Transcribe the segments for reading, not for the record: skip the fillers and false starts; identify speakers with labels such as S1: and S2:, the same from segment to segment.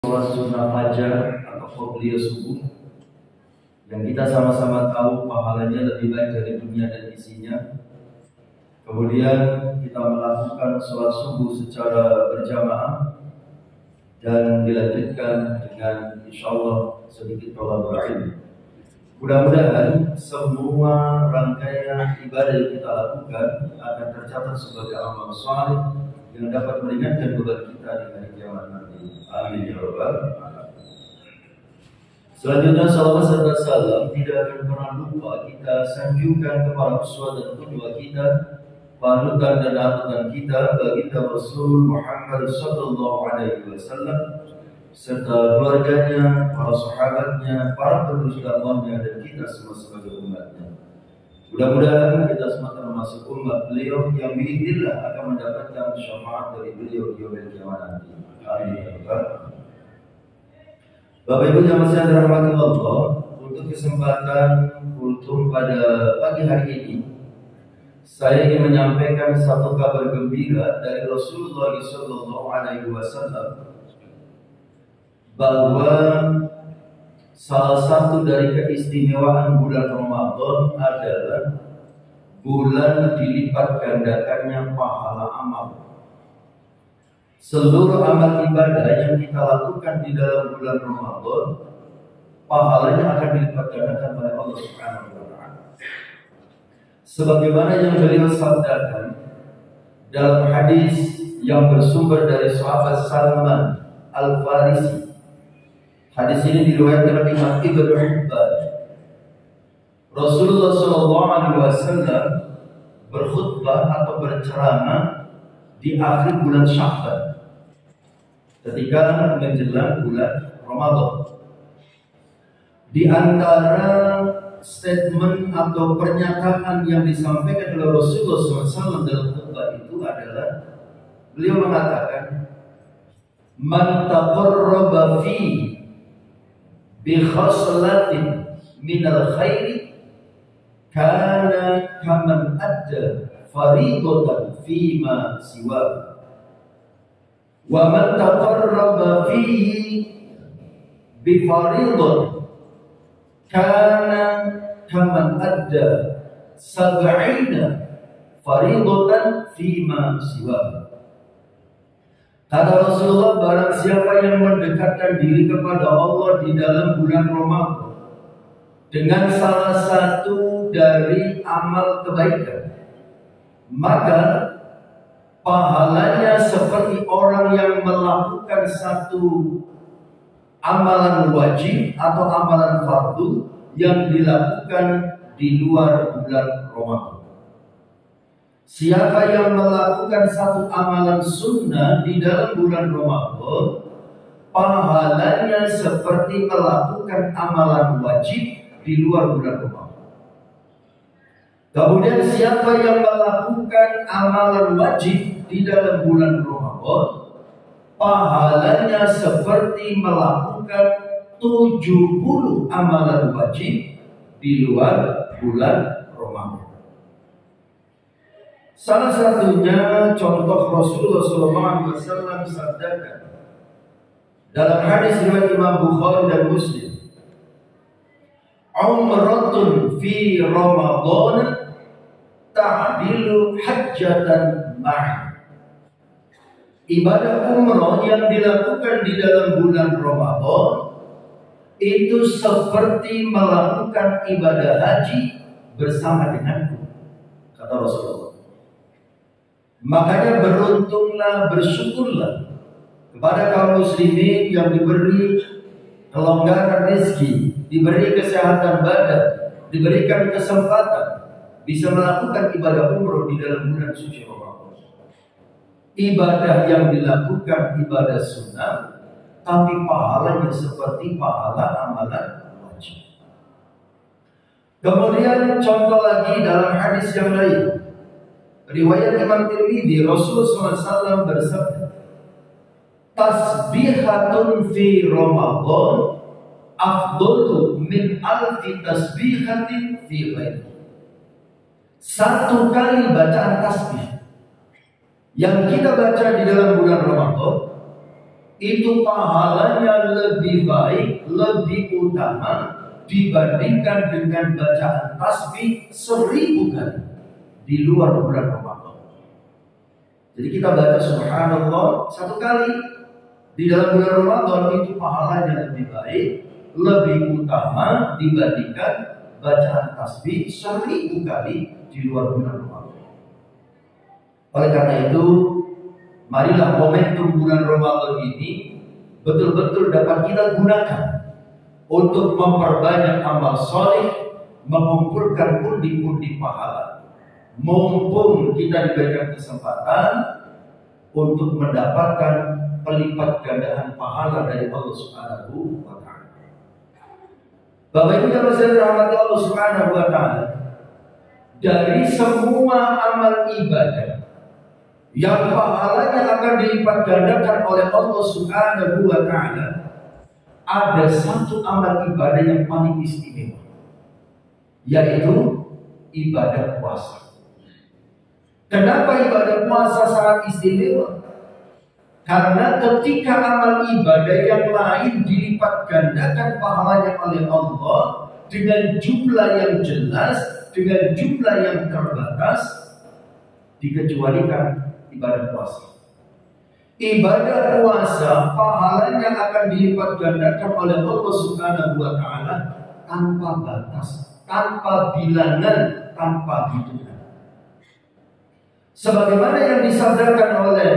S1: Sholat sunnah fajar atau qobliyah subuh yang kita sama-sama tahu pahalanya lebih baik dari dunia dan isinya. Kemudian kita melakukan sholat subuh secara berjamaah dan dilanjutkan dengan insyaallah sedikit tolabul ilmi. Mudah-mudahan semua rangkaian ibadah yang kita lakukan akan tercatat sebagai amal saleh yang dapat meringankan beban kita di hari kiamat nanti. Amin ya rabbal alamin. Selanjutnya salawat serta salam tidak akan pernah lupa kita sanjungkan kepada uswah dan qudwah kita, panutan dan aturan kita baginda Rasul Muhammad sallallahu alaihi wasallam serta keluarganya, para sahabatnya, para penerus dakwahnya dan kita semua sebagai umatnya. Mudah-mudahan kita semua termasuk umat beliau yang biidznillah akan mendapatkan syafaat dari beliau di yaumil qiyamah nanti. Amin. Bapak Ibu yang masih dirahmati Allah, untuk kesempatan kultum pada pagi hari ini, saya ingin menyampaikan satu kabar gembira dari Rasulullah SAW bahwa salah satu dari keistimewaan bulan Ramadan adalah bulan dilipat gandakannya pahala amal. Seluruh amal ibadah yang kita lakukan di dalam bulan Ramadan, pahalanya akan dilipat gandakan oleh Allah Subhanahu wa taala. Sebagaimana yang beliau sabdakan dalam hadis yang bersumber dari sahabat Salman Al-Farisi. Hadis ini diriwayatkan oleh Imam Ibnu Hibban. Rasulullah SAW berkhutbah atau berceramah di akhir bulan Sya'ban, ketika menjelang bulan Ramadan. Di antara statement atau pernyataan yang disampaikan oleh Rasulullah SAW dalam khutbah itu adalah beliau mengatakan, "Man taqarraba fi bi khaslatin minal khairi kana kaman adda fariidatan fima siwa wa man taqarraba fihi bi fariidatin kana kaman adda sab'ina fariidatan fima siwa." Kata Rasulullah, barang siapa yang mendekatkan diri kepada Allah di dalam bulan Ramadan dengan salah satu dari amal kebaikan, maka pahalanya seperti orang yang melakukan satu amalan wajib atau amalan fardu yang dilakukan di luar bulan Ramadan. Siapa yang melakukan satu amalan sunnah di dalam bulan Ramadan, pahalanya seperti melakukan amalan wajib di luar bulan Ramadan. Kemudian siapa yang melakukan amalan wajib di dalam bulan Ramadan, pahalanya seperti melakukan 70 amalan wajib di luar bulan Ramadan. Salah satunya contoh Rasulullah SAW sabdakan dalam hadis riwayat Imam Bukhari dan Muslim, "Umratun fi Ramadan ta'dilu hajjatan ma'i." Ibadah umrah yang dilakukan di dalam bulan Ramadan itu seperti melakukan ibadah haji bersama denganku, kata Rasulullah. Makanya beruntunglah, bersyukurlah kepada kaum muslimin yang diberi kelonggaran rezeki, diberi kesehatan badan, diberikan kesempatan bisa melakukan ibadah umroh di dalam bulan suci Ramadan. Ibadah yang dilakukan ibadah sunnah, tapi pahalanya seperti pahala amalan wajib. Kemudian contoh lagi dalam hadis yang lain, riwayat Imam Tirmidzi, Rasulullah SAW bersabda, "Tasbihatun fi Ramadan afdalu min alfi tasbihatin fi ghairi." Satu kali bacaan tasbih yang kita baca di dalam bulan Ramadan itu pahalanya lebih baik, lebih utama dibandingkan dengan bacaan tasbih 1000 kali di luar bulan Ramadan. Jadi kita baca subhanallah 1 kali di dalam bulan Ramadan, itu pahalanya lebih baik, lebih utama dibandingkan bacaan tasbih 1000 kali di luar bulan Ramadan. Oleh karena itu, marilah momentum bulan Ramadan ini betul-betul dapat kita gunakan untuk memperbanyak amal soleh, mengumpulkan pundi-pundi pahala. Mumpung kita diberikan kesempatan untuk mendapatkan pelipat gandaan pahala dari Allah Subhanahu wa Ta'ala. Bapak Ibu yang dirahmati Allah Subhanahu wa Ta'ala, dari semua amal ibadah yang pahalanya akan dilipat gandakan oleh Allah Subhanahu wa Ta'ala, ada satu amal ibadah yang paling istimewa, yaitu ibadah puasa. Kenapa ibadah puasa sangat istimewa? Karena ketika amal ibadah yang lain dilipat gandakan pahalanya oleh Allah dengan jumlah yang jelas, dengan jumlah yang terbatas, dikecualikan ibadah puasa. Ibadah puasa pahalanya akan dilipat gandakan oleh Allah Subhanahu wa Ta'ala tanpa batas, tanpa bilangan, tanpa hitungan. Sebagaimana yang disabdakan oleh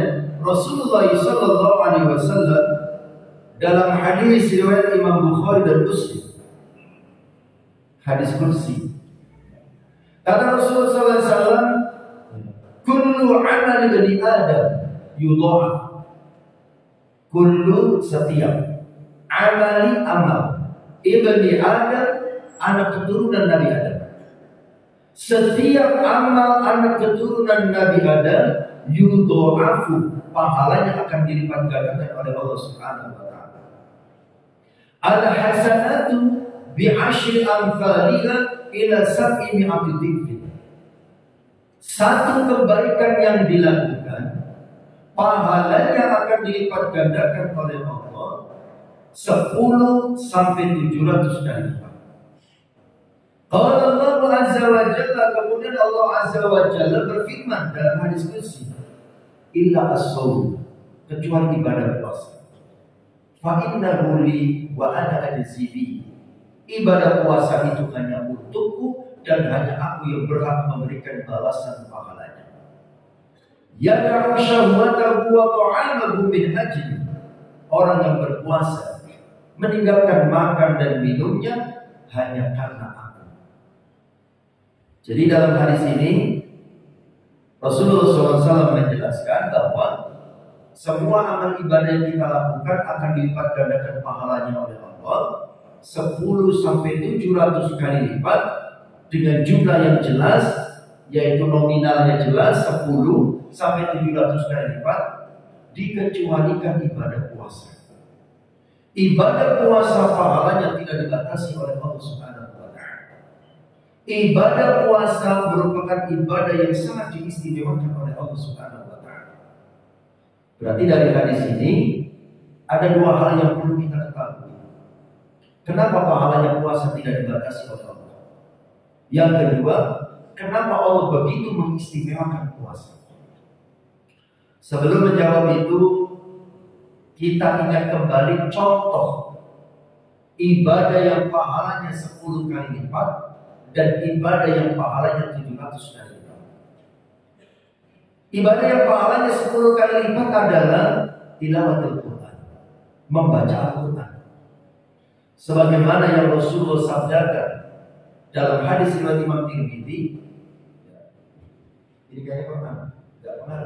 S1: Rasulullah SAW dalam hadis riwayat Imam Bukhari dan Muslim, hadis kursi. Kata Rasulullah SAW, kullu amal bani Adam yudha'af. Kullu, setiap, amali, amal ibni Adam, anak keturunan Nabi Adam. Setiap amal anak keturunan Nabi Adam yudha'afu, pahalanya akan dilipat gandakan oleh Allah Subhanahu wa Ta'ala. Al-hasanatu bi'ashri amthaliha ila 700 dhifin. Satu kebaikan yang dilakukan, pahalanya akan dilipat gandakan oleh Allah 10 sampai 700 kali lipat. Qala Allah Azza wa Jalla, kemudian Allah Azza wa Jalla berfirman dalam hadis qudsi, illa as-shaum, kecuali ibadah puasa. Fa innahu li wa ana ajzi bihi. Ibadah puasa itu hanya untukku dan hanya aku yang berhak memberikan balasan pahalanya. Yad'u syahwatahu wa ta'amahu min ajli. Orang yang berpuasa meninggalkan makan dan minumnya hanya karena aku. Jadi dalam hadis ini Rasulullah SAW menjelaskan bahwa semua amal ibadah yang kita lakukan akan dilipat gandakan pahalanya oleh Allah 10 sampai 700 kali lipat dengan jumlah yang jelas, yaitu nominalnya jelas 10 sampai 700 kali lipat, dikecualikan ibadah puasa. Ibadah puasa pahalanya tidak dibatasi oleh Allah Subhanahu wa Ta'ala. Ibadah puasa merupakan ibadah yang sangat diistimewakan oleh Allah Subhanahu wa Ta'ala. Berarti dari hadis ini ada 2 hal yang perlu kita ketahui. Kenapa pahalanya puasa tidak dibatasi oleh Allah? Yang kedua, kenapa Allah begitu mengistimewakan puasa? Sebelum menjawab itu, kita ingat kembali contoh ibadah yang pahalanya 10 kali lipat dan ibadah yang pahalanya 700 kali lipat. Ibadah yang pahalanya 10 kali lipat adalah tilawatul Quran, membaca Al-Quran. Sebagaimana yang Rasulullah sabdakan dalam hadis riwayat Imam Tirmidzi. Ini kayaknya pernah, enggak pernah.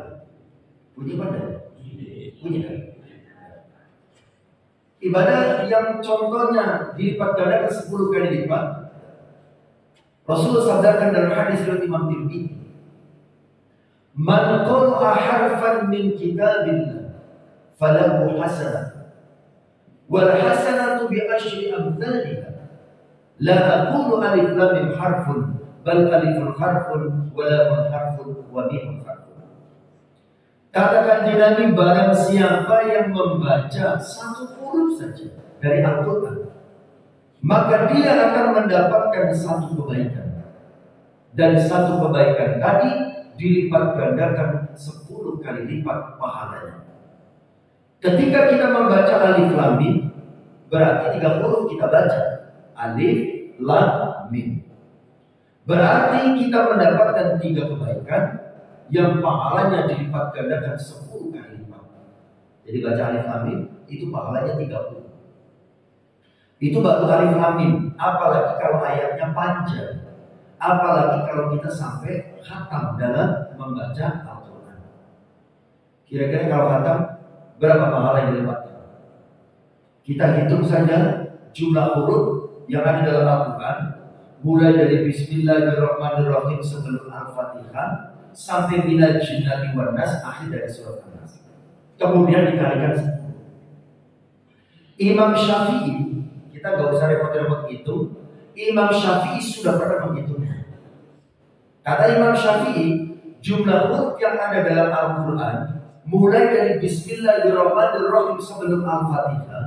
S1: Bunyi pada? Bunyi kan? Ibadah yang contohnya dilipat gandakan 10 kali lipat. Rasulullah sabdakan dalam hadis riwayat Imam Tirmidzi, man qara'a harfan min kitabillah falahu hasanah wal hasanatu bi asyri amthaliha. La aqulu alif lam mim harfun bal alifun harfun wa lamun harfun wa mim harfun. Kata Kanjeng Nabi, barang siapa yang membaca satu huruf saja dari Al-Quran, maka dia akan mendapatkan satu kebaikan. Dan satu kebaikan tadi dilipat gandakan 10 kali lipat pahalanya. Ketika kita membaca Alif Lam Mim, berarti 3 huruf kita baca. Alif Lam Mim. Berarti kita mendapatkan 3 kebaikan yang pahalanya dilipat gandakan 10 kali lipat. Jadi baca Alif Lam Mim itu pahalanya 30. Itu baru Alif Lam Mim. Apalagi kalau ayatnya panjang. Apalagi kalau kita sampai khatam dalam membaca Al-Quran. Kira-kira kalau khatam berapa pahala yang dilipatkan? Kita hitung saja jumlah huruf yang ada dalam Al-Quran, mulai dari Bismillahirrahmanirrahim sebelum Al-Fatihah sampai minal jinnati wan nas, akhir dari surat An-Nas. Kemudian dikalikan 10. Imam Syafi'i, kita nggak usah repot-repot hitung. Imam Syafi'i sudah pernah menghitungnya. Kata Imam Syafi'i, jumlah huruf yang ada dalam Al-Quran mulai dari Bismillahirrahmanirrahim sebelum Al-Fatihah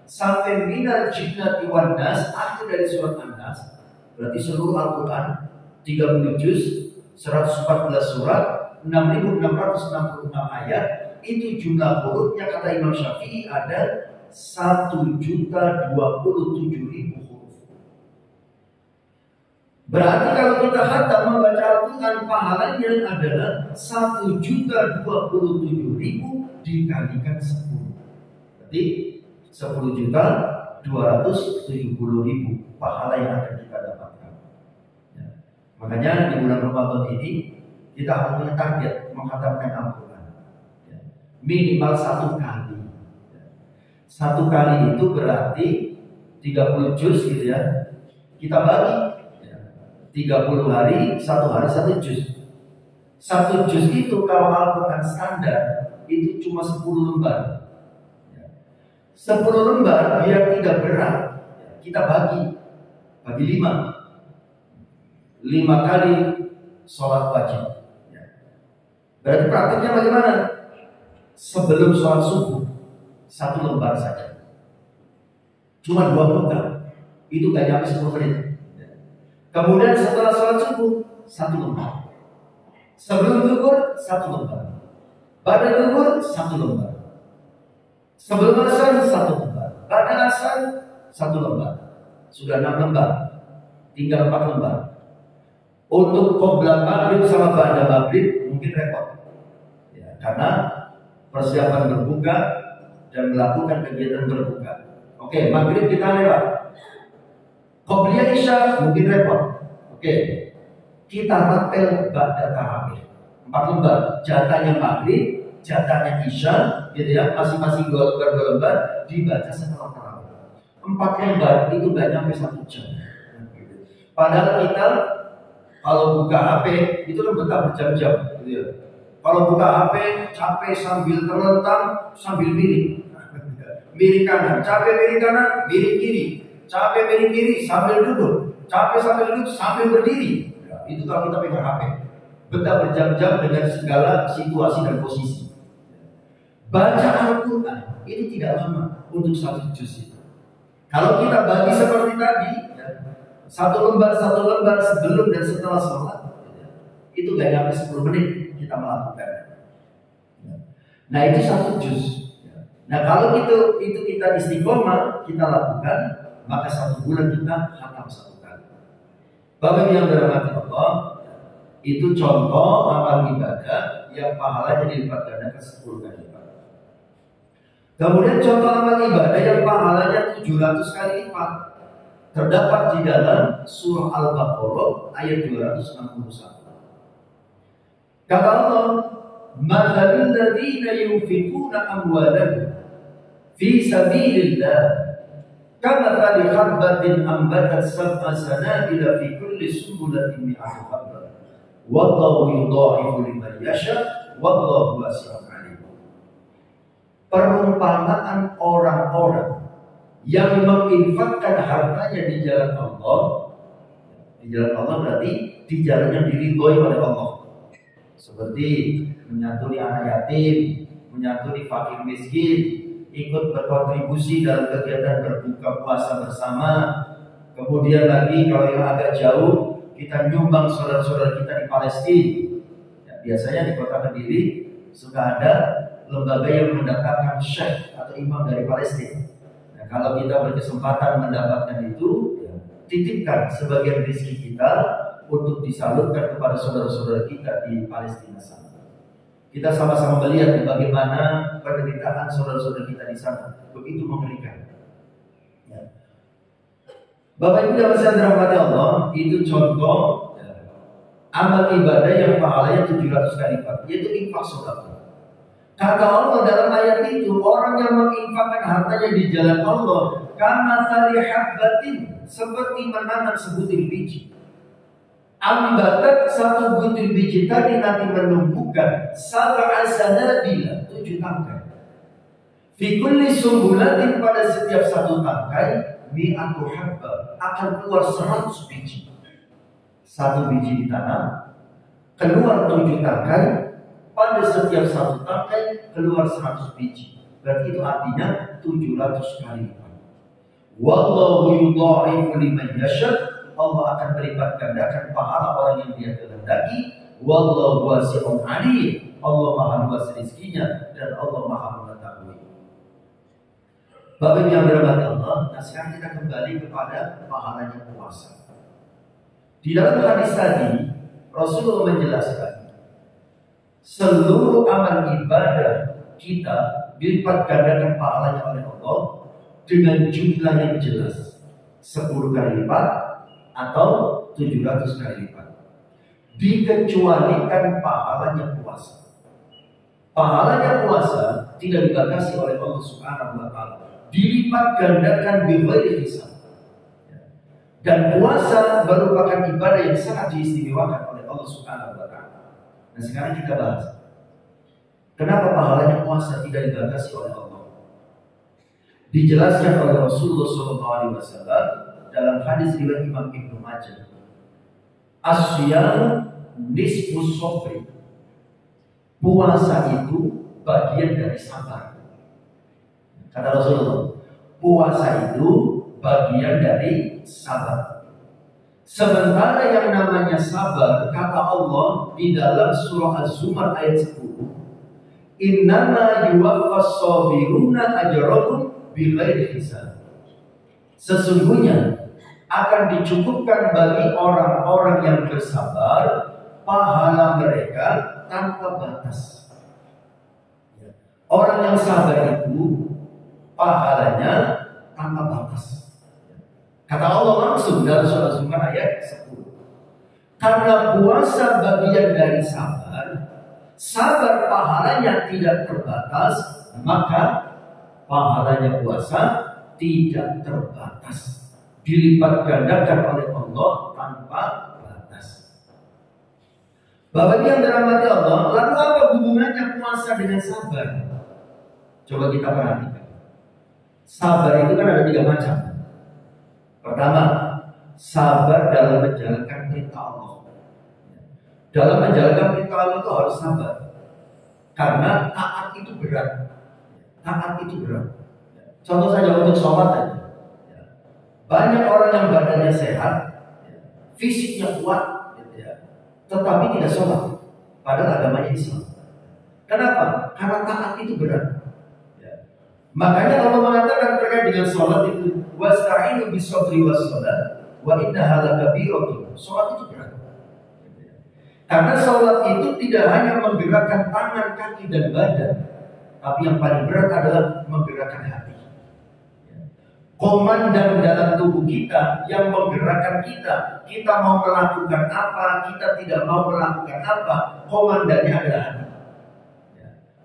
S1: sampai minal jinnati wan nas, akhir dari surat An-Nas. Berarti seluruh Al-Quran 30 juz, 114 surat, 6.666 ayat. Itu jumlah hurufnya kata Imam Syafi'i ada 1.027.000 huruf. Berarti kalau kita khatam membaca Al-Quran, pahalanya adalah 1.027.000 dikalikan 10. Berarti 10.270.000 pahala yang akan kita dapatkan. Ya. Makanya di bulan Ramadan ini kita harus punya target menghatamkan Al-Quran. Ya. Minimal 1 kali. Ya. 1 kali itu berarti 30 juz gitu ya. Kita bagi 30 hari, 1 hari 1 juz. 1 juz itu kalau Al-Quran standar itu cuma 10 lembar. 10 lembar biar tidak berat, kita bagi 5 kali sholat wajib. Berarti praktiknya bagaimana? Sebelum sholat subuh 1 lembar saja, cuma 2 pegang, itu gak nyampe 10 menit. Kemudian setelah sholat subuh 1 lembar, sebelum zuhur 1 lembar, pada zuhur 1 lembar, sebelum asar 1 lembar, pada asar 1 lembar. Sudah 6 lembar, tinggal 4 lembar. Untuk qobla maghrib sama ba'da maghrib mungkin repot ya, karena persiapan berbuka dan melakukan kegiatan berbuka. Oke, maghrib kita lewat. Qobliyah isya mungkin repot. Oke, kita rapel ba'da tarawih 4 lembar, jatahnya maghrib, jatahnya isya, gitu ya, masing-masing 2 lembar dibaca setelah tarawih. 4 lembar itu gak nyampe 1 jam. Padahal kita kalau buka HP itu kan betah berjam-jam, gitu ya. Kalau buka HP capek sambil terlentang, sambil miring, miring kanan, capek miring kanan, miring kiri, capek miring kiri sambil duduk, capek sambil duduk sambil berdiri. Ya, itu kalau kita pegang HP, betah berjam-jam dengan segala situasi dan posisi. Baca Al-Quran ini tidak lama untuk 1 juz itu. Kalau kita bagi seperti tadi, ya, 1 lembar sebelum dan setelah sholat, ya, itu gak nyampe 10 menit kita melakukan. Ya. Nah itu 1 juz. Ya. Nah kalau itu kita istiqomah kita lakukan, maka 1 bulan kita khatam 1 kali. Bapak yang dirahmati Allah, itu contoh amal ibadah yang pahalanya dilipat gandakan 10 kali lipat. Kemudian contoh amal ibadah yang pahalanya 700 kali lipat terdapat di dalam surah Al-Baqarah ayat 261. Kata Allah, "Mathalul ladzina yunfiquna amwalahum fi sabilillah kamathali habbatin ambatat sab'a sanabila fi kulli sunbulatin mi'atu habbah. Wallahu yudha'ifu liman yasha wallahu wasi'un 'alim." Perumpamaan orang-orang yang menginfakkan hartanya di jalan Allah. Di jalan Allah berarti di jalan yang diridhoi oleh Allah seperti menyantuni anak yatim, menyantuni fakir miskin, ikut berkontribusi dalam kegiatan berbuka puasa bersama. Kemudian lagi kalau yang agak jauh, kita nyumbang saudara-saudara kita di Palestina. Ya, biasanya di kota Kediri suka ada lembaga yang mendatangkan syekh atau imam dari Palestina. Nah, kalau kita berkesempatan mendapatkan itu, ya, titipkan sebagian rezeki kita untuk disalurkan kepada saudara-saudara kita di Palestina sana. Kita sama-sama melihat bagaimana penderitaan saudara-saudara kita di sana, begitu mengerikan. Ya. Bapak Ibu yang saya dirahmati Allah, itu contoh ya, amal ibadah yang pahalanya 700 kali lipat, yaitu infak sedekah. Kata Allah dalam ayat itu, orang yang menginfakkan hartanya di jalan Allah, kamathali habbatin, seperti menanam sebutir biji. Ambatat satu butir biji tadi nanti menumbuhkan sab'a sanabila, 7 tangkai. Fi kulli sumbulatin, pada setiap satu tangkai mi'atu habba, akan keluar 100 biji. Satu biji ditanam, keluar 7 tangkai, pada setiap satu tangkai keluar 100 biji. Berarti itu artinya 700 kali lipat. Wallahu yudha'ifu liman yasha', Allah akan melipat gandakan pahala orang yang Dia kehendaki. Wallahu wasi'un 'alim, Allah Maha luas rezekinya dan Allah Maha mengetahui. Bapak yang dirahmati Allah, nah sekarang kita kembali kepada pahalanya puasa. Di dalam hadis tadi Rasulullah menjelaskan seluruh amal ibadah kita dilipat gandakan pahalanya oleh Allah dengan jumlah yang jelas, 10 kali lipat atau 700 kali lipat. Dikecualikan pahalanya puasa. Pahalanya puasa tidak dibatasi oleh Allah Subhanahu wa taala. Dilipat gandakan bighairi hisab. Dan puasa merupakan ibadah yang sangat diistimewakan oleh Allah Subhanahu wa taala. Nah, sekarang kita bahas kenapa pahalanya puasa tidak dibatasi oleh Allah. Dijelaskan oleh Rasulullah SAW dalam hadis riwayat Imam Ibnu Majah. As-siyam nisfus sabri. Puasa itu bagian dari sabar. Kata Rasulullah, puasa itu bagian dari sabar. Sementara yang namanya sabar, kata Allah di dalam surah Az-Zumar ayat 10, innama yuwaffas sabiruna ajrahum bighairi hisab. Sesungguhnya akan dicukupkan bagi orang-orang yang bersabar pahala mereka tanpa batas. Orang yang sabar itu pahalanya tanpa batas. Kata Allah langsung dalam surah Az-Zumar ayat 10. Karena puasa bagian dari sabar, sabar pahalanya tidak terbatas, maka pahalanya puasa tidak terbatas. Dilipat gandakan oleh Allah tanpa batas. Bapak yang dirahmati Allah, lalu apa hubungannya puasa dengan sabar? Coba kita perhatikan. Sabar itu kan ada 3 macam. Pertama, sabar dalam menjalankan perintah Allah. Dalam menjalankan perintah Allah itu harus sabar. Karena taat itu berat. Taat itu berat. Contoh saja untuk sholat aja. Banyak orang yang badannya sehat, fisiknya kuat, tetapi tidak sholat. Padahal agamanya Islam. Kenapa? Karena taat itu berat. Makanya Allah mengatakan terkait dengan sholat itu, wasta'inu bis-sabri was-shalah, wa innaha lakabiratun. Sholat itu berat. Karena sholat itu tidak hanya menggerakkan tangan, kaki, dan badan, tapi yang paling berat adalah menggerakkan hati. Komandan dalam tubuh kita yang menggerakkan kita. Kita mau melakukan apa, kita tidak mau melakukan apa, komandannya adalah hati.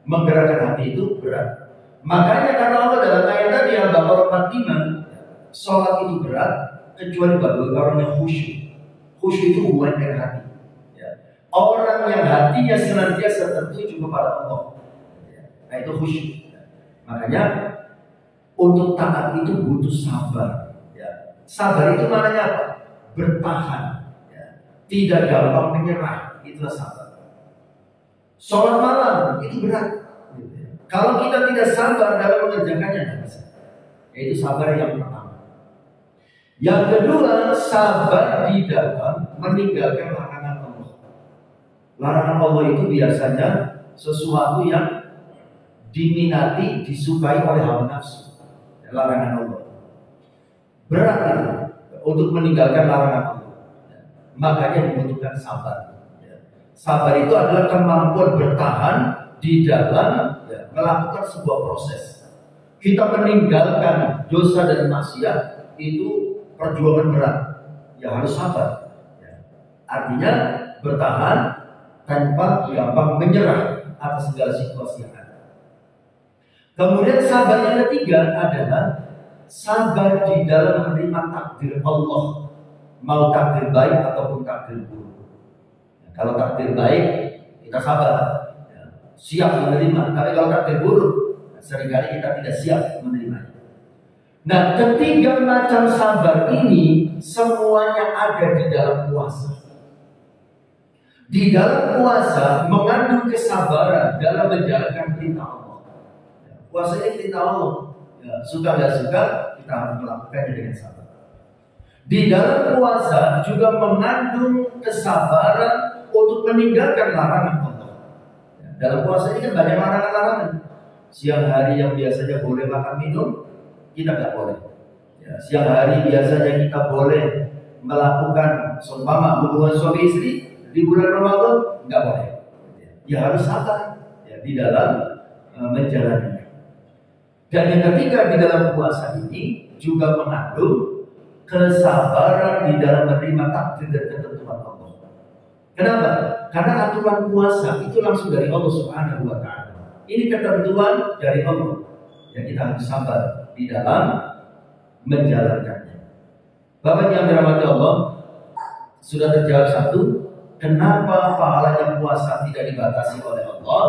S1: Menggerakkan hati itu berat. Makanya kata Allah dalam ayat tadi Al-Baqarah 45, sholat itu berat kecuali bagi orang yang khusyuk. Khusyuk itu hubungan dengan hati. Orang yang hatinya senantiasa tertuju kepada Allah, nah itu khusyuk. Makanya untuk taat itu butuh sabar. Sabar itu maknanya apa? Bertahan. Tidak gampang menyerah. Itulah sabar. Sholat malam itu berat. Kalau kita tidak sabar dalam mengerjakannya, tidak bisa. Yaitu sabar yang pertama. Yang kedua, sabar di dalam meninggalkan larangan Allah. Larangan Allah itu biasanya sesuatu yang diminati, disukai oleh hawa nafsu. Larangan Allah berat itu untuk meninggalkan larangan Allah. Makanya dibutuhkan sabar. Sabar itu adalah kemampuan bertahan di dalam melakukan sebuah proses. Kita meninggalkan dosa dan maksiat itu perjuangan berat. Ya harus sabar. Artinya bertahan tanpa gampang menyerah atas segala situasi yang ada. Kemudian sabar yang ketiga adalah sabar di dalam menerima takdir Allah, mau takdir baik ataupun takdir buruk. Kalau takdir baik kita sabar, siap menerima. Tapi kalau takdir buruk, seringkali kita tidak siap menerimanya. Nah, ketiga macam sabar ini semuanya ada di dalam puasa. Di dalam puasa mengandung kesabaran dalam menjalankan perintah Allah. Puasa ini perintah Allah. Suka tidak suka kita harus melakukannya dengan sabar. Di dalam puasa juga mengandung kesabaran untuk meninggalkan larangan Allah. Dalam puasa ini kan banyak larangan-larangan. Siang hari yang biasanya boleh makan minum, kita tidak boleh. Siang hari biasanya kita boleh melakukan seumpama hubungan suami istri di bulan Ramadan, nggak boleh. Ya harus sabar di dalam menjalani. Dan yang ketiga di dalam puasa ini juga mengandung kesabaran di dalam menerima takdir dan ketentuan Allah. Kenapa? Karena aturan puasa itu langsung dari Allah Subhanahu wa Ta'ala. Ini ketentuan dari Allah yang kita harus sabar di dalam menjalankannya. Bapak yang dirahmati Allah, sudah terjawab satu. Kenapa pahalanya puasa tidak dibatasi oleh Allah?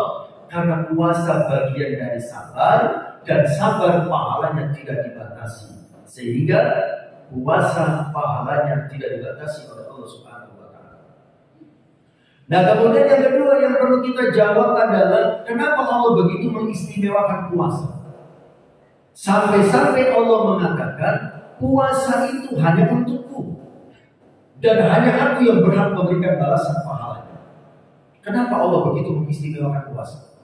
S1: Karena puasa bagian dari sabar. Dan sabar pahalanya tidak dibatasi, sehingga puasa pahalanya tidak dibatasi oleh Allah Subhanahu wa Ta'ala. Nah, kemudian yang kedua yang perlu kita jawab adalah kenapa Allah begitu mengistimewakan puasa? Sampai-sampai Allah mengatakan puasa itu hanya untukku dan hanya aku yang berhak memberikan balasan pahalanya. Kenapa Allah begitu mengistimewakan puasa?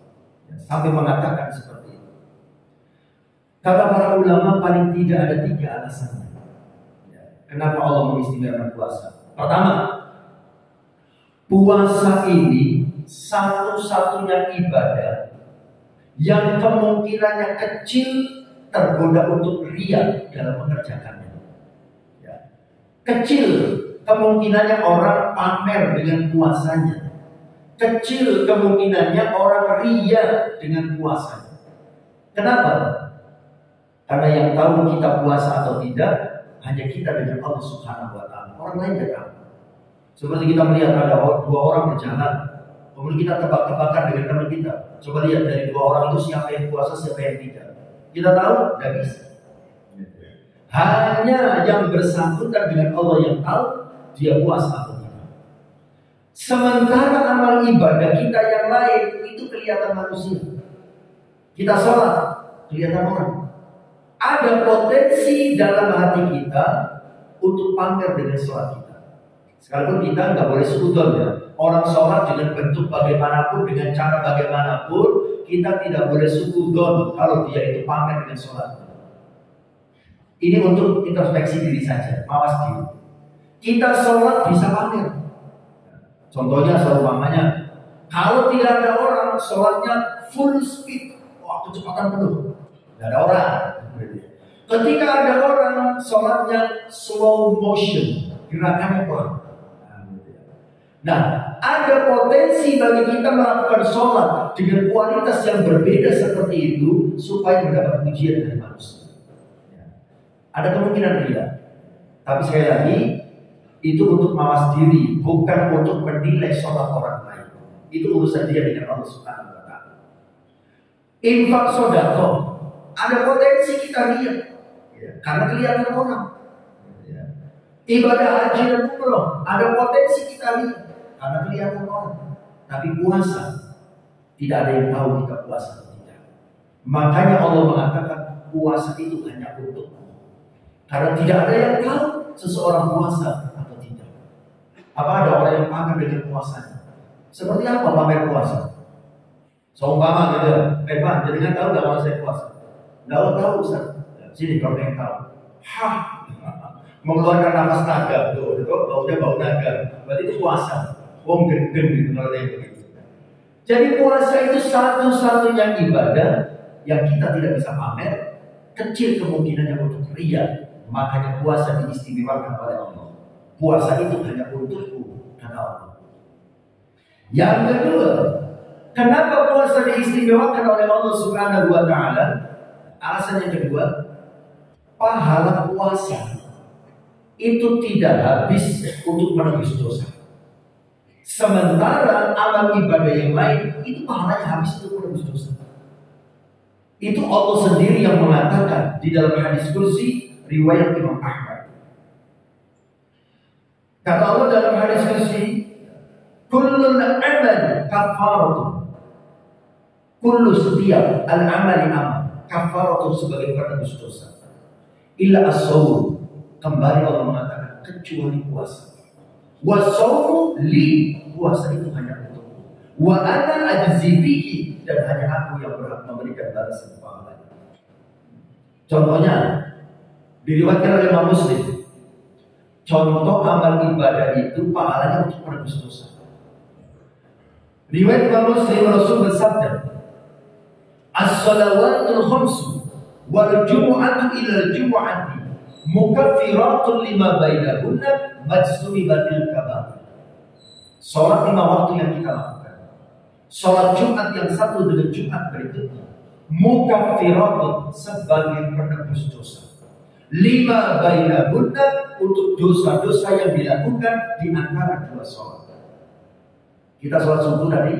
S1: Sampai mengatakan seperti itu. Kata para ulama paling tidak ada 3 alasannya. Kenapa Allah mengistimewakan puasa? Pertama, puasa ini satu-satunya ibadah yang kemungkinannya kecil tergoda untuk riya dalam mengerjakannya. Kecil kemungkinannya orang pamer dengan puasanya. Kecil kemungkinannya orang riya dengan puasanya. Kenapa? Karena yang tahu kita puasa atau tidak hanya kita dengan Allah Subhanahu wa Ta'ala. Orang lain tidak tahu. Seperti kita melihat ada 2 orang berjalan, kemudian kita tebak-tebakan dengan teman kita. Coba lihat dari 2 orang itu siapa yang puasa, siapa yang tidak. Kita tahu? Tidak bisa. Hanya yang bersangkutan dengan Allah yang tahu dia puasa atau tidak. Sementara amal ibadah kita yang lain itu kelihatan manusia. Kita sholat kelihatan orang. Ada potensi dalam hati kita untuk pamer dengan sholat kita. Sekalipun kita nggak boleh sudon ya. Orang sholat dengan bentuk bagaimanapun, dengan cara bagaimanapun, kita tidak boleh sudon kalau dia itu pamer dengan sholatnya. Ini untuk introspeksi diri saja, mawas diri. Kita sholat bisa pamer. Contohnya seumpamanya, kalau tidak ada orang sholatnya full speed, kecepatan penuh, tidak ada orang. Ketika ada orang sholatnya slow motion, gerakannya pelan. Nah, ada potensi bagi kita melakukan sholat dengan kualitas yang berbeda seperti itu supaya mendapat pujian dari manusia. Ada kemungkinan dia, tapi sekali lagi itu untuk mawas diri, bukan untuk menilai sholat orang lain. Itu urusan dia dengan Allah Subhanahu wa Ta'ala. Infak sedekah, ada potensi kita lihat. Karena kelihatan orang. Ibadah haji dan umroh ada potensi kita lihat karena kelihatan orang. Tapi puasa Tidak ada yang tahu kita puasa atau tidak. Makanya Allah mengatakan puasa itu hanya untukmu. Karena tidak ada yang tahu seseorang puasa atau tidak. Apa ada orang yang pamer dengan puasanya? Seperti apa pamer puasa? Seumpama gitu, Pak, jadi tahu nggak kalau saya puasa? Nggak tahu, Ustaz. Sini kalau yang tahu. Hah, mengeluarkan nafas naga, tuh, baunya bau naga. Berarti itu puasa. Wong gendeng gitu kalau yang begitu. Jadi puasa itu satu-satunya ibadah yang kita tidak bisa pamer, kecil kemungkinannya untuk ria. Makanya puasa diistimewakan oleh Allah. Puasa itu hanya untukku, kata Allah. Yang kedua, kenapa puasa diistimewakan oleh Allah Subhanahu wa Ta'ala? Alasan yang kedua, pahala puasa itu tidak habis untuk menebus dosa. Sementara amal ibadah yang lain itu pahalanya habis untuk menebus dosa. Itu Allah sendiri yang mengatakan di dalam hadis kursi riwayat Imam Ahmad. Kata Allah dalam hadis kursi, kullul amal kafaratun. Kullu setiap al-amali amal kafaratun sebagai penebus dosa. Illa as-sawm, kembali Allah mengatakan kecuali puasa. Wa-sawmu li, puasa itu hanya untukku. Wa ana ajzi bihi, dan hanya aku yang berhak memberikan balasan pahalanya. Contohnya diriwayatkan oleh Imam Muslim. Contoh amal ibadah itu pahalanya untuk menebus dosa. Riwayat Imam Muslim, Rasul bersabda, as-salawatul khamsu wal jumu'atu ilal jumu'ati mukaffiratun lima bainahunna majtunibatil kabair. Salat 5 waktu yang kita lakukan, salat Jumat yang satu dengan Jumat berikutnya, mukaffiratun sebagai penebus dosa. Lima bainahunna untuk dosa-dosa yang dilakukan di antara dua salat. Kita salat subuh tadi,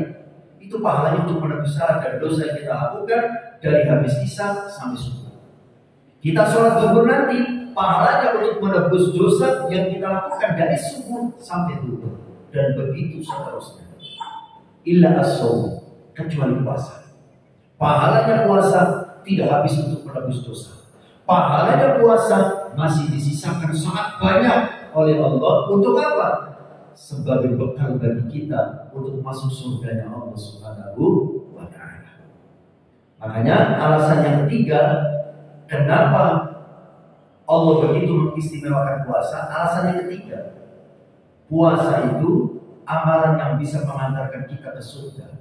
S1: itu pahalanya untuk menebus salah dan dosa yang kita lakukan dari habis isya sampai subuh. Kita sholat zuhur nanti, pahalanya untuk menebus dosa yang kita lakukan dari subuh sampai zuhur, dan begitu seterusnya. Illa as-shaum, kecuali puasa. Pahalanya puasa tidak habis untuk menebus dosa. Pahalanya puasa masih disisakan sangat banyak oleh Allah untuk apa? Sebagai bekal bagi kita untuk masuk surganya Allah Subhanahu wa Ta'ala. Makanya alasan yang ketiga, kenapa Allah begitu mengistimewakan puasa? Alasan yang ketiga, puasa itu amalan yang bisa mengantarkan kita ke surga.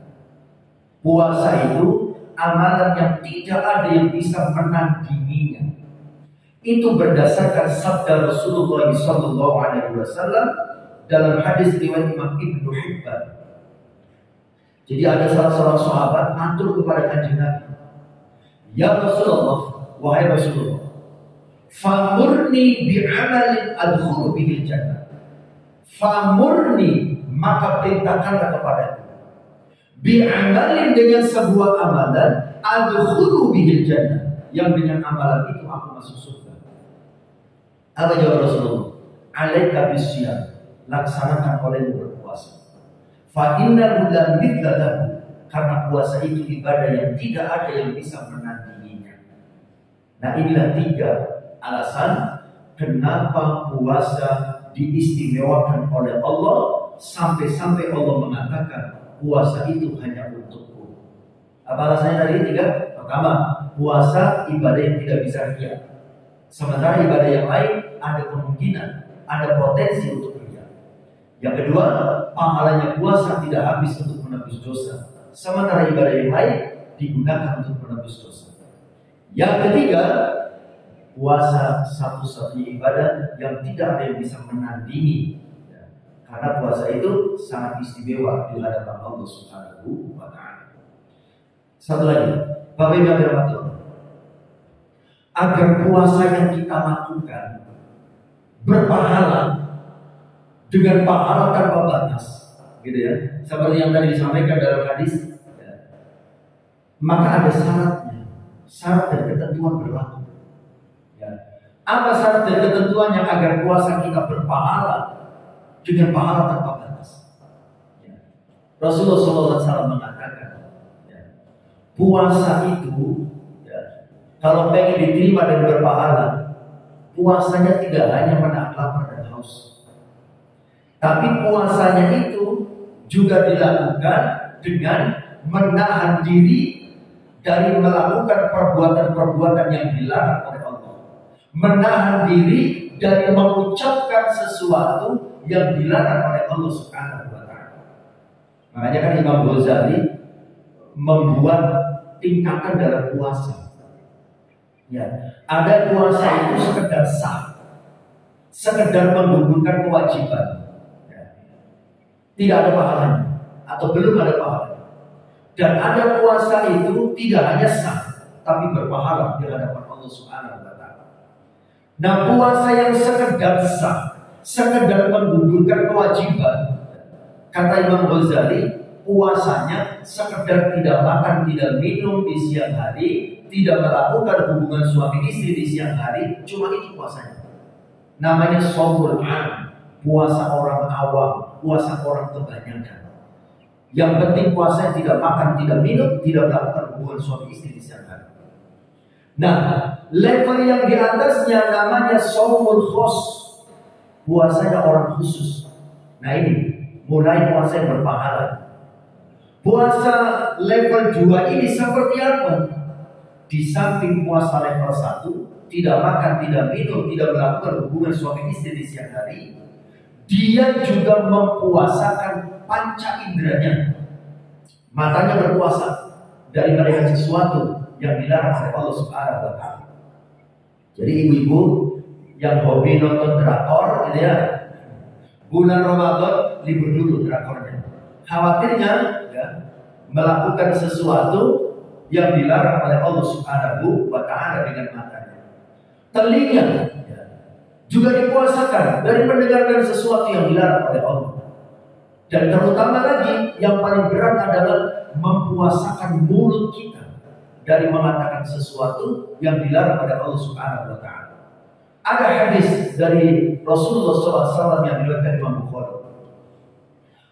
S1: Puasa itu amalan yang tidak ada yang bisa menandinginya. Itu berdasarkan sabda Rasulullah SAW dalam hadis riwayat Imam Ibnu Hibban. Jadi ada salah seorang sahabat matur kepada Kanjeng Nabi, ya Rasulullah, wahai Rasulullah, famurni bi'amalin adkhulu bihil jannah. Famurni, maka perintahkanlah kepadaku, bi'amalin, dengan sebuah amalan, adkhulu bihil jannah, yang dengan amalan itu aku masuk surga. Apa jawab Rasulullah? Alaika bisyam, laksanakan olehmu berpuasa. Fa innahu la mithla lahu, karena puasa itu ibadah yang tidak ada yang bisa menandinginya. Nah, inilah 3 alasan kenapa puasa diistimewakan oleh Allah, sampai-sampai Allah mengatakan puasa itu hanya untukku. Apa alasannya tadi 3? Pertama, puasa ibadah yang tidak bisa ria. Sementara ibadah yang lain ada kemungkinan, ada potensi untuk ria. Yang kedua, pahalanya puasa tidak habis untuk menebus dosa. Sementara ibadah yang lain digunakan untuk menebus dosa. Yang ketiga, puasa satu-satunya ibadah yang tidak ada yang bisa menandingi. Karena puasa itu sangat istimewa di hadapan Allah Subhanahu wa Ta'ala. Satu lagi, Bapak Ibu yang dirahmati Allah, agar puasa yang kita lakukan berpahala dengan pahala tanpa batas, gitu ya, seperti yang tadi disampaikan dalam hadis, ya, maka ada syaratnya, syarat dan ketentuan berlaku. Ya. Apa syarat dan ketentuannya agar puasa kita berpahala dengan pahala tanpa batas? Ya. Rasulullah SAW mengatakan, puasa itu ya, kalau pengen diterima dan berpahala, puasanya tidak hanya menahan lapar dan haus, tapi puasanya itu juga dilakukan dengan menahan diri dari melakukan perbuatan-perbuatan yang dilarang oleh Allah, menahan diri dari mengucapkan sesuatu yang dilarang oleh Allah Subhanahu wa Ta'ala. Makanya kan Imam Ghazali membuat tingkatan dalam puasa. Ya, ada puasa itu sekedar sah, sekedar menggugurkan kewajiban, ya, tidak ada pahalanya atau belum ada pahala. Dan ada puasa itu tidak hanya sah, tapi berpahala di hadapan Allah Subhanahu wa Ta'ala. Nah, puasa yang sekedar sah, sekedar menggugurkan kewajiban, kata Imam Ghazali, puasanya sekedar tidak makan, tidak minum di siang hari, tidak melakukan hubungan suami istri di siang hari, cuma itu puasanya. Namanya shaumul 'am, puasa orang awam, puasa orang kebanyakan. Yang penting puasa tidak makan, tidak minum, tidak melakukan hubungan suami istri di siang hari. Nah, level yang di atasnya namanya shaumul khos, puasanya orang khusus. Nah ini mulai puasa yang berpahala. Puasa level 2 ini seperti apa? Di samping puasa level 1, tidak makan, tidak minum, tidak melakukan hubungan suami istri di siang hari, dia juga mempuasakan panca inderanya. Matanya berpuasa dari melihat sesuatu yang dilarang oleh Allah Subhanahu wa Ta'ala. Jadi ibu-ibu yang hobi nonton drakor gitu ya, bulan Ramadan libur dulu drakornya. Khawatirnya ya, melakukan sesuatu yang dilarang oleh Allah Subhanahu wa Ta'ala dengan matanya. Telinga ya, juga dipuasakan dari mendengarkan sesuatu yang dilarang oleh Allah. Dan terutama lagi yang paling berat adalah mempuasakan mulut kita dari mengatakan sesuatu yang dilarang oleh Allah Subhanahu wa Ta'ala. Ada hadis dari Rasulullah SAW yang diriwayatkan Imam Bukhari.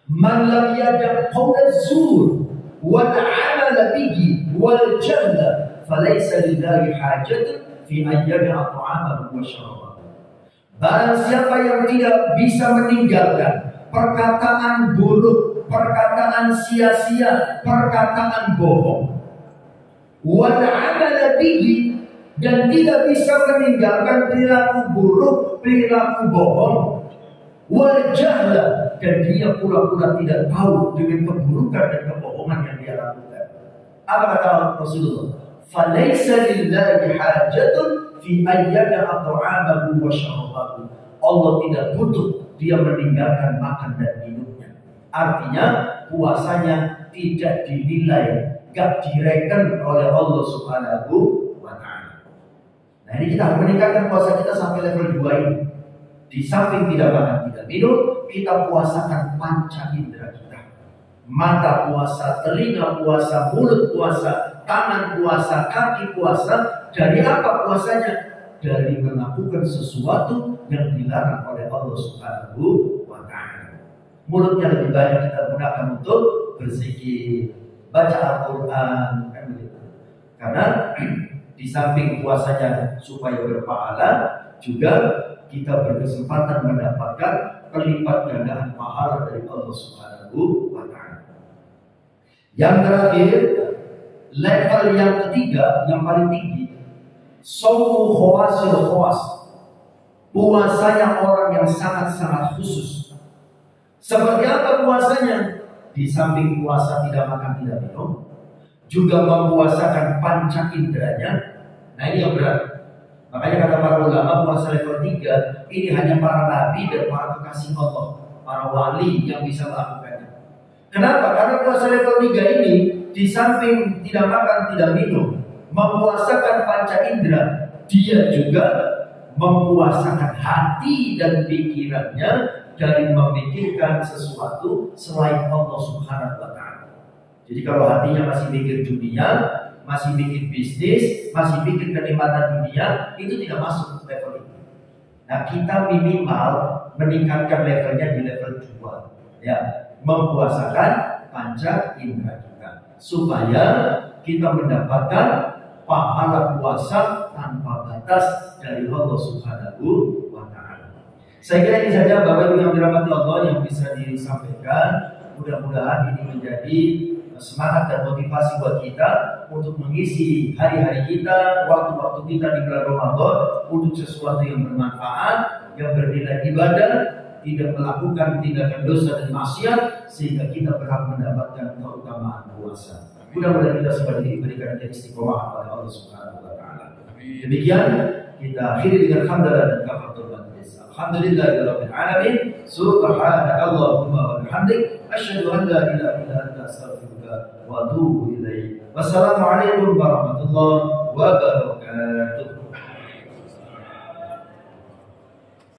S1: Man lam yada' qawla zur wal 'amala bihi wal jahla falaysa lillahi hajatun fi an yada'a ta'amahu wa syarabahu. Barang siapa yang tidak bisa meninggalkan perkataan buruk, perkataan sia-sia, perkataan bohong, wal 'amala bihi, dan tidak bisa meninggalkan perilaku buruk, perilaku bohong, wal jahla, dan dia pura-pura tidak tahu dengan keburukan dan kebohongan yang dia lakukan. Apa kata Rasulullah? Falaysa lillahi hajatun fi ayyada'a ta'amahu wa syarabahu. Allah tidak butuh dia meninggalkan makan dan minumnya. Artinya puasanya tidak dinilai, gak direken oleh Allah Subhanahu wa Ta'ala. Nah ini kita harus meningkatkan puasa kita sampai level 2 ini. Di samping tidak makan, tidak minum, kita puasakan panca indera kita. Mata puasa, telinga puasa, mulut puasa, tangan puasa, kaki puasa. Dari apa puasanya? Dari melakukan sesuatu yang dilarang oleh Allah Subhanahu wa Ta'ala. Mulutnya lebih banyak kita gunakan untuk berzikir, baca Al-Quran, kan begitu. Karena di samping puasanya supaya berpahala, juga kita berkesempatan mendapatkan kelipat gandaan pahala dari Allah Subhanahu wa Ta'ala. Yang terakhir, level yang ketiga, yang paling tinggi, Shaumu khawasil khawas, puasanya orang yang sangat-sangat khusus. Seperti apa puasanya? Di samping puasa tidak makan, tidak minum, juga mempuasakan panca inderanya. Nah ini yang berat. Makanya kata para ulama, puasa level 3 ini hanya para nabi dan para kekasih Allah, para wali yang bisa melakukannya. Kenapa? Karena puasa level 3 ini di samping tidak makan, tidak minum, mempuasakan panca indera, dia juga mempuasakan hati dan pikirannya dari memikirkan sesuatu selain Allah Subhanahu wa Ta'ala. Jadi kalau hatinya masih mikir dunia, masih mikir bisnis, masih mikir kenikmatan dunia, itu tidak masuk level itu. Nah kita minimal meningkatkan levelnya di level 2, ya, mempuasakan panca indera kita supaya kita mendapatkan pahala puasa tanpa batas dari Allah Subhanahu wa Ta'ala. Saya kira ini saja Bapak Ibu yang dirahmati Allah yang bisa disampaikan. Mudah-mudahan ini menjadi semangat dan motivasi buat kita untuk mengisi hari-hari kita, waktu-waktu kita di bulan Ramadan untuk sesuatu yang bermanfaat, yang bernilai ibadah, tidak melakukan tindakan dosa dan maksiat, sehingga kita berhak mendapatkan keutamaan puasa. Mudah-mudahan kita semua diberikan istiqomah oleh Allah Subhanahu wa Ta'ala. Demikian kita akhiri dengan hamdalah dan kafaratul majlis. Alhamdulillahirabbil alamin. Subhanakallahumma wa bihamdik asyhadu an la ilaha illa anta astaghfiruka wa atubu ilaik. Wassalamualaikum warahmatullahi wabarakatuh.